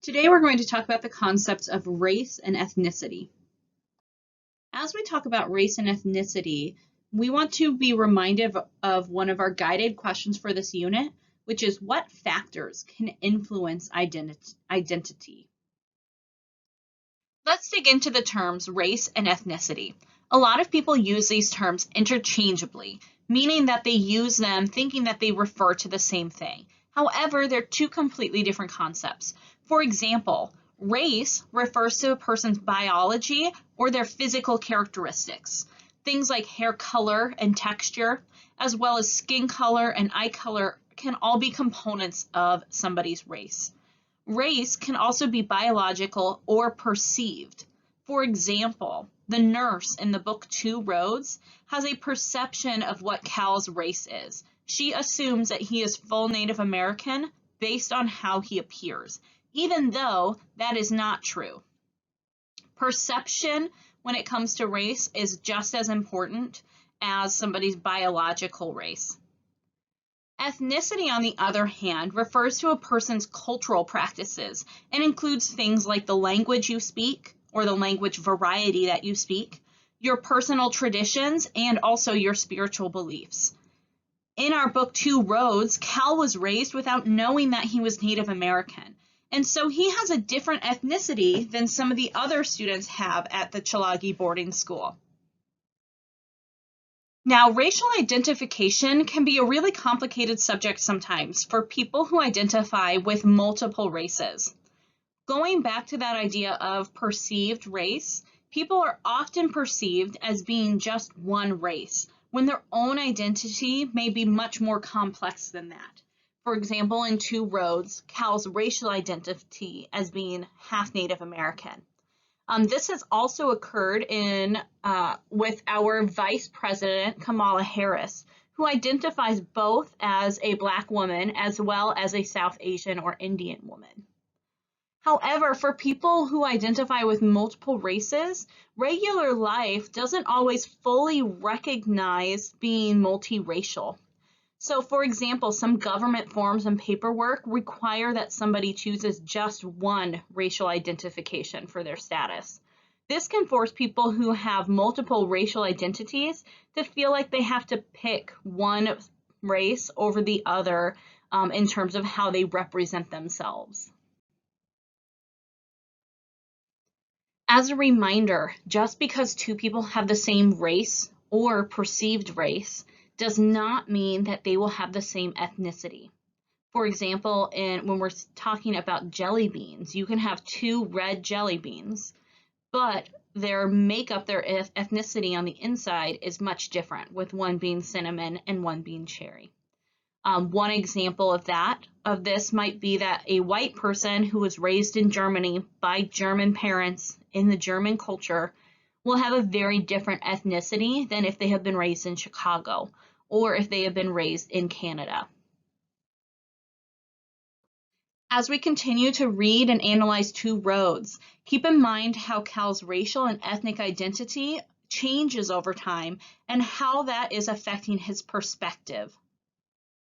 Today we're going to talk about the concepts of race and ethnicity. As we talk about race and ethnicity, we want to be reminded of one of our guided questions for this unit, which is what factors can influence identity? Let's dig into the terms race and ethnicity. A lot of people use these terms interchangeably, meaning that they use them thinking that they refer to the same thing. However, they're two completely different concepts. For example, race refers to a person's biology or their physical characteristics. Things like hair color and texture, as well as skin color and eye color, can all be components of somebody's race. Race can also be biological or perceived. For example, the nurse in the book Two Roads has a perception of what Cal's race is. She assumes that he is full Native American based on how he appears, even though that is not true. Perception when it comes to race is just as important as somebody's biological race. Ethnicity, on the other hand, refers to a person's cultural practices and includes things like the language you speak or the language variety that you speak, your personal traditions, and also your spiritual beliefs. In our book, Two Roads, Cal was raised without knowing that he was Native American. And so he has a different ethnicity than some of the other students have at the Chalagi boarding school. Now, racial identification can be a really complicated subject sometimes for people who identify with multiple races. Going back to that idea of perceived race, people are often perceived as being just one race, when their own identity may be much more complex than that. For example, in Two Roads, Cal's racial identity as being half Native American. This has also occurred with our Vice President, Kamala Harris, who identifies both as a Black woman as well as a South Asian or Indian woman. However, for people who identify with multiple races, regular life doesn't always fully recognize being multiracial. So, for example, some government forms and paperwork require that somebody chooses just one racial identification for their status. This can force people who have multiple racial identities to feel like they have to pick one race over the other in terms of how they represent themselves. As a reminder, just because two people have the same race or perceived race does not mean that they will have the same ethnicity. For example, when we're talking about jelly beans, you can have two red jelly beans, but their makeup, their ethnicity on the inside is much different, with one being cinnamon and one being cherry. One example of this might be that a white person who was raised in Germany by German parents in the German culture will have a very different ethnicity than if they have been raised in Chicago or if they have been raised in Canada. As we continue to read and analyze Two Roads, keep in mind how Cal's racial and ethnic identity changes over time and how that is affecting his perspective